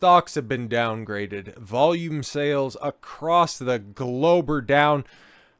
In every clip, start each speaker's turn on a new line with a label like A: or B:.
A: Stocks have been downgraded. Volume sales across the globe are down.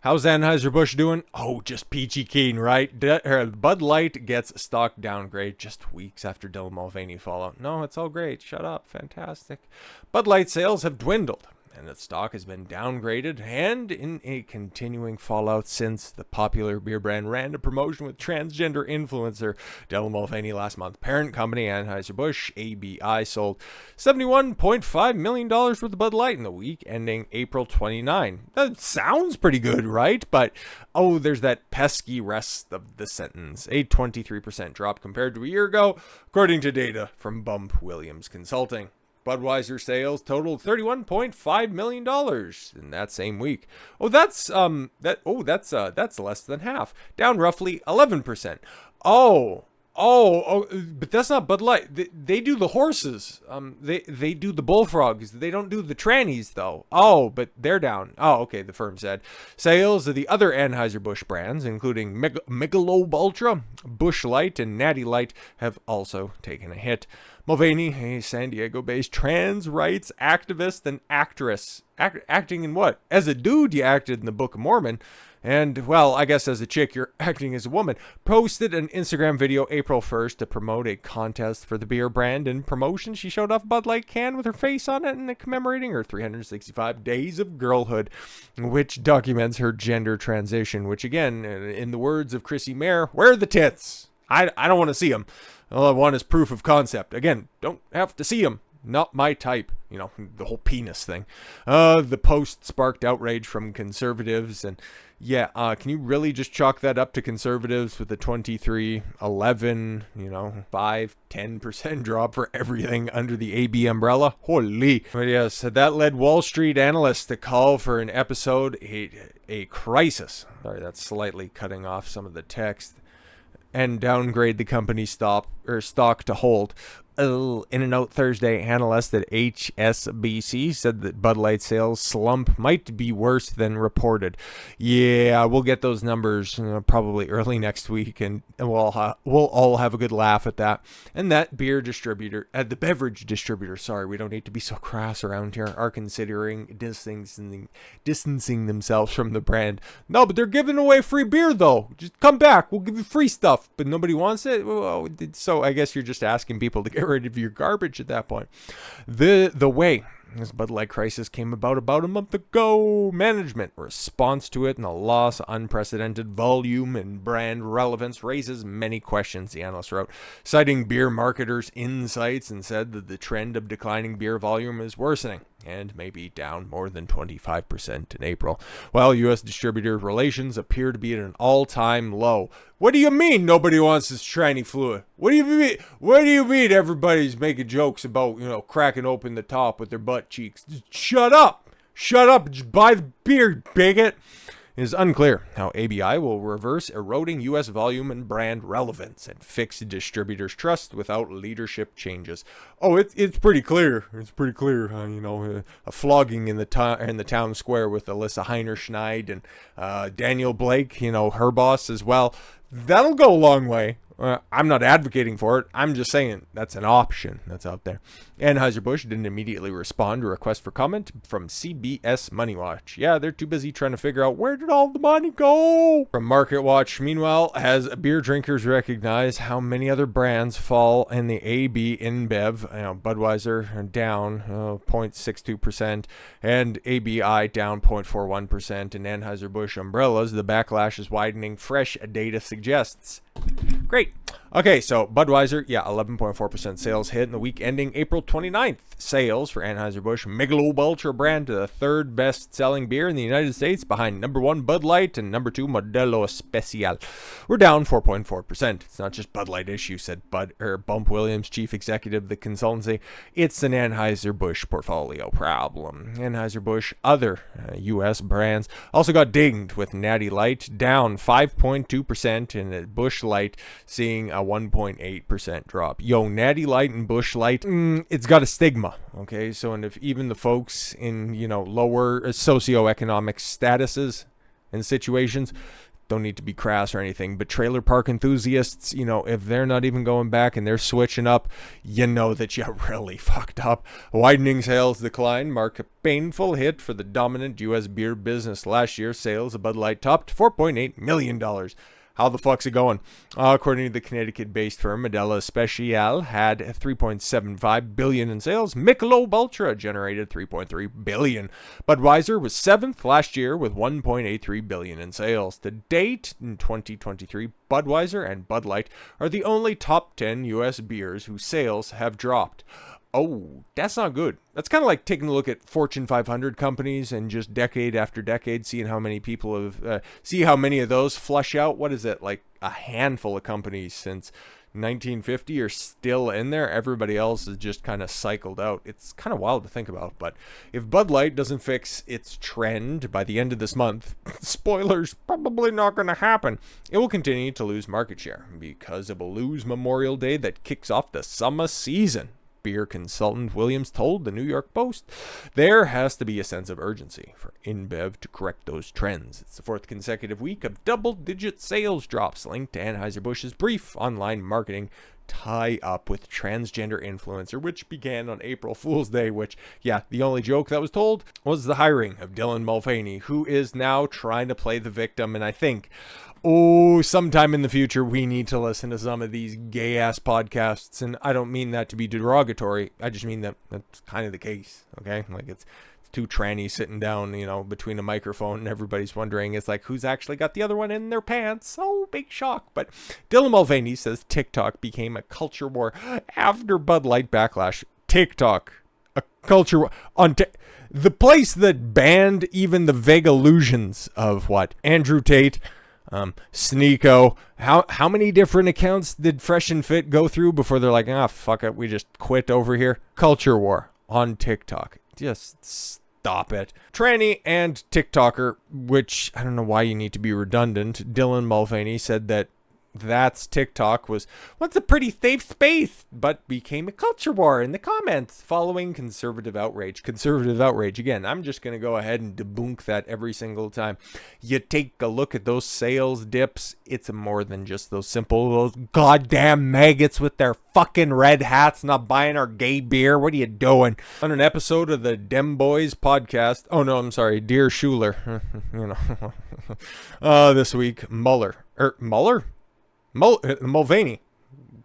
A: How's Anheuser Busch doing? Oh, just peachy keen, right? Bud Light gets stock downgrade just weeks after Dylan Mulvaney fallout. No, it's all great. Shut up. Fantastic. Bud Light sales have dwindled, and its stock has been downgraded, and in a continuing fallout since the popular beer brand ran a promotion with transgender influencer Dylan Mulvaney last month. Parent company Anheuser Busch ABI sold $71.5 million worth of Bud Light in the week ending April 29. That sounds pretty good, right? But there's that pesky rest of the sentence. A 23% drop compared to a year ago, according to data from Bump Williams Consulting. Budweiser sales totaled $31.5 million in that same week. That's less than half, down roughly 11%. But that's not Bud Light. They do the horses. They do the bullfrogs. They don't do the trannies though. But they're down. Okay, the firm said. Sales of the other Anheuser-Busch brands, including Michelob Ultra, Busch Light, and Natty Light, have also taken a hit. Mulvaney, a San Diego-based trans rights activist and actress, acting in what? As a dude, you acted in the Book of Mormon. And, well, I guess as a chick, you're acting as a woman. Posted an Instagram video April 1st to promote a contest for the beer brand. In promotion, she showed off a Bud Light can with her face on it and commemorating her 365 days of girlhood, which documents her gender transition, which, again, in the words of Chrissy Mayer, where are the tits? I don't want to see them. All I want is proof of concept. Again, don't have to see them. Not my type. The whole penis thing. The post sparked outrage from conservatives. And can you really just chalk that up to conservatives with a 23, 11, 5, 10% drop for everything under the AB umbrella? Holy. But yes, that led Wall Street analysts to call for an episode, a crisis. Sorry, that's slightly cutting off some of the text. And downgrade the company's stock to hold. In a note Thursday, analysts at HSBC said that Bud Light sales slump might be worse than reported. Yeah, we'll get those numbers probably early next week, and we'll all have a good laugh at that. And that beer distributor, the beverage distributor, sorry, we don't need to be so crass around here, are considering distancing themselves from the brand. No, but they're giving away free beer, though. Just come back. We'll give you free stuff. But nobody wants it? So I guess you're just asking people to get rid of your garbage at that point. The way this Bud Light crisis came about a month ago. Management response to it and the loss of unprecedented volume and brand relevance raises many questions, the analyst wrote, citing beer marketers' insights, and said that the trend of declining beer volume is worsening and may be down more than 25% in April, while U.S. distributor relations appear to be at an all-time low. What do you mean nobody wants this tranny fluid? What do you mean everybody's making jokes about, cracking open the top with their butt cheeks? Just shut up! Just buy the beer, bigot! It is unclear how ABI will reverse eroding U.S. volume and brand relevance and fix distributors' trust without leadership changes. It's pretty clear. It's pretty clear. A flogging in the town square with Alyssa Heinerschneid and Daniel Blake, her boss as well. That'll go a long way. I'm not advocating for it. I'm just saying that's an option that's out there. Anheuser Busch didn't immediately respond to a request for comment from CBS Money Watch. Yeah, they're too busy trying to figure out where did all the money go. From Market Watch, meanwhile, as beer drinkers recognize how many other brands fall in the AB InBev, Budweiser down 0.62% and ABI down 0.41%, and Anheuser Busch umbrellas, the backlash is widening. Fresh data suggests. Great. Okay, so Budweiser, 11.4% sales hit in the week ending April 29th. Sales for Anheuser-Busch Michelob Ultra brand, the third best-selling beer in the United States, behind number 1 Bud Light and number 2 Modelo Especial, were down 4.4%. It's not just Bud Light issue, said Bump Williams, chief executive of the consultancy. It's an Anheuser-Busch portfolio problem. Anheuser-Busch other U.S. brands also got dinged, with Natty Light down 5.2% and Busch Light seeing a 1.8% drop. Natty Light and Busch Light, it's got a stigma. Okay, so and if even the folks in lower socioeconomic statuses and situations don't need to be crass or anything, but trailer park enthusiasts, if they're not even going back and they're switching up, you know that you really fucked up. Widening sales decline mark a painful hit for the dominant U.S. beer business. Last year, sales of Bud Light topped $4.8 million. How the fuck's it going? According to the Connecticut-based firm, Modelo Special had $3.75 billion in sales. Michelob Ultra generated $3.3 billion. Budweiser was 7th last year with $1.83 billion in sales. To date, in 2023, Budweiser and Bud Light are the only top 10 U.S. beers whose sales have dropped. Oh, that's not good. That's kind of like taking a look at Fortune 500 companies and just decade after decade, seeing how many people have, see how many of those flush out. What is it, like a handful of companies since 1950 are still in there? Everybody else is just kind of cycled out. It's kind of wild to think about. But if Bud Light doesn't fix its trend by the end of this month, spoilers, probably not going to happen. It will continue to lose market share because it will lose Memorial Day that kicks off the summer season. Beer consultant Williams told the New York Post, there has to be a sense of urgency for InBev to correct those trends. It's the 4th consecutive week of double-digit sales drops linked to Anheuser Busch's brief online marketing tie-up with transgender influencer, which began on April Fool's Day, which, yeah, the only joke that was told was the hiring of Dylan Mulvaney, who is now trying to play the victim, and I think sometime in the future, we need to listen to some of these gay-ass podcasts, and I don't mean that to be derogatory. I just mean that that's kind of the case, okay? Like, it's two trannies sitting down, between a microphone, and everybody's wondering, it's like, who's actually got the other one in their pants? Oh, big shock. But Dylan Mulvaney says TikTok became a culture war after Bud Light backlash. TikTok, a culture war on the place that banned even the vague illusions of what? Andrew Tate, Sneeko. How many different accounts did Fresh and Fit go through before they're like, fuck it, we just quit over here? Culture war on TikTok. Just stop it. Tranny and TikToker, which I don't know why you need to be redundant. Dylan Mulvaney said that That's TikTok was once a pretty safe space, but became a culture war in the comments following conservative outrage. Conservative outrage. Again, I'm just going to go ahead and debunk that every single time. You take a look at those sales dips. It's more than just those goddamn maggots with their fucking red hats not buying our gay beer. What are you doing? On an episode of the Dem Boys podcast. Oh, no, I'm sorry. Dear Schuler. This week, Mulvaney,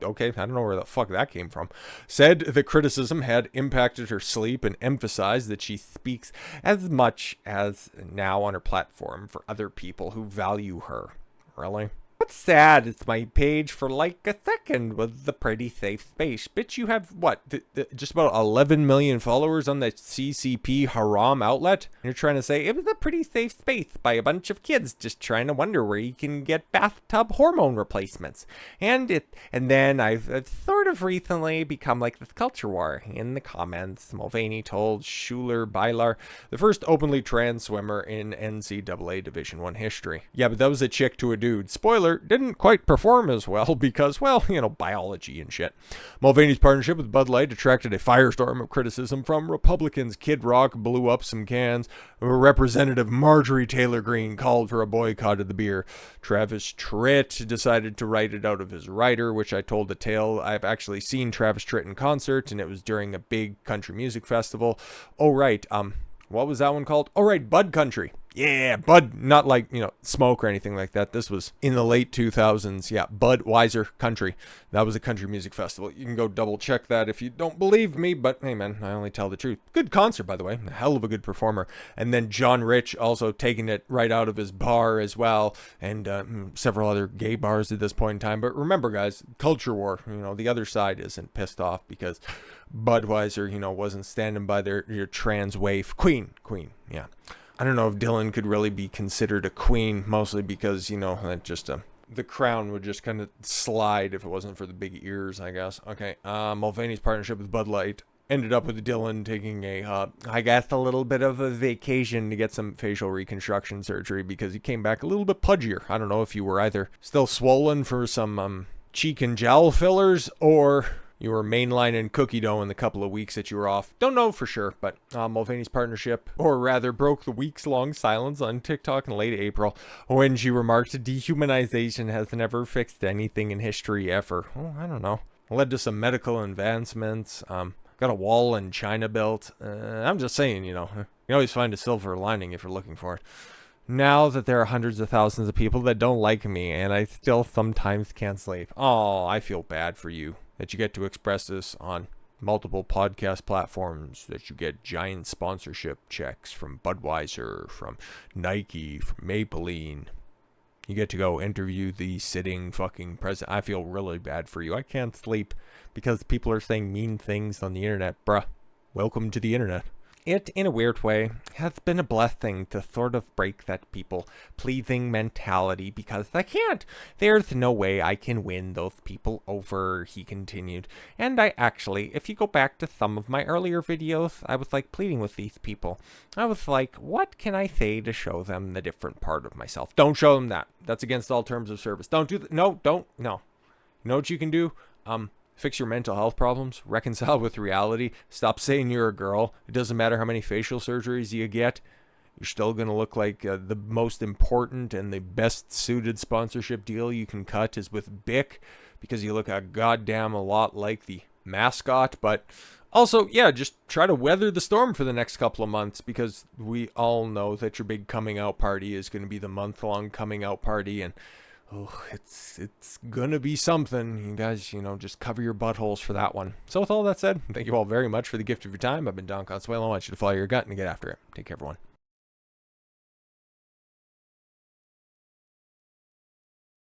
A: okay, I don't know where the fuck that came from, said the criticism had impacted her sleep and emphasized that she speaks as much as now on her platform for other people who value her. Really? What's sad is my page for like a second was the pretty safe space. Bitch, you have what? Just about 11 million followers on the CCP haram outlet? You're trying to say it was a pretty safe space by a bunch of kids just trying to wonder where you can get bathtub hormone replacements. And then I've sort of recently become like this culture war. In the comments, Mulvaney told Schuler Bylar, the first openly trans swimmer in NCAA Division I history. Yeah, but that was a chick to a dude. Spoiler, didn't quite perform as well because, well, biology and shit. Mulvaney's partnership with Bud Light attracted a firestorm of criticism from Republicans. Kid Rock blew up some cans. Representative Marjorie Taylor Greene called for a boycott of the beer. Travis Tritt decided to write it out of his writer, which I told the tale. I've actually seen Travis Tritt in concert, and it was during a big country music festival. Oh, right. What was that one called? Oh, right, Bud Country. Yeah, Bud, not like, smoke or anything like that. This was in the late 2000s. Yeah, Budweiser Country. That was a country music festival. You can go double check that if you don't believe me, but hey, man, I only tell the truth. Good concert, by the way. A hell of a good performer. And then John Rich also taking it right out of his bar as well, and several other gay bars at this point in time. But remember, guys, culture war. The other side isn't pissed off because Budweiser, wasn't standing by your trans waif. Queen, yeah. I don't know if Dylan could really be considered a queen, mostly because, the crown would just kind of slide if it wasn't for the big ears, I guess. Okay, Mulvaney's partnership with Bud Light ended up with Dylan taking a little bit of a vacation to get some facial reconstruction surgery because he came back a little bit pudgier. I don't know if you were either still swollen for some cheek and jowl fillers or you were mainlining cookie dough in the couple of weeks that you were off. Don't know for sure, but Mulvaney's partnership, or rather broke the weeks-long silence on TikTok in late April when she remarked, dehumanization has never fixed anything in history ever. Oh, I don't know. Led to some medical advancements. Got a wall in China built. I'm just saying, you can always find a silver lining if you're looking for it. Now that there are hundreds of thousands of people that don't like me, and I still sometimes can't sleep. Oh, I feel bad for you that you get to express this on multiple podcast platforms, that you get giant sponsorship checks from Budweiser, from Nike, from Maybelline. You get to go interview the sitting fucking president. I feel really bad for you. I can't sleep because people are saying mean things on the internet. Bruh, welcome to the internet. It, in a weird way, has been a blessing to sort of break that people-pleasing mentality because I can't. There's no way I can win those people over, he continued. And I actually, if you go back to some of my earlier videos, I was like pleading with these people. I was like, what can I say to show them the different part of myself? Don't show them that. That's against all terms of service. Don't do that. No, don't. No. You know what you can do? Fix your mental health problems, reconcile with reality, stop saying you're a girl. It doesn't matter how many facial surgeries you get. You're still going to look like the most important and the best suited sponsorship deal you can cut is with Bic because you look a goddamn a lot like the mascot. But also, yeah, just try to weather the storm for the next couple of months because we all know that your big coming out party is going to be the month-long coming out party, and oh, it's gonna be something. You guys, just cover your buttholes for that one. So with all that said, thank you all very much for the gift of your time. I've been Don Consuelo. I want you to follow your gut and get after it. Take care, everyone.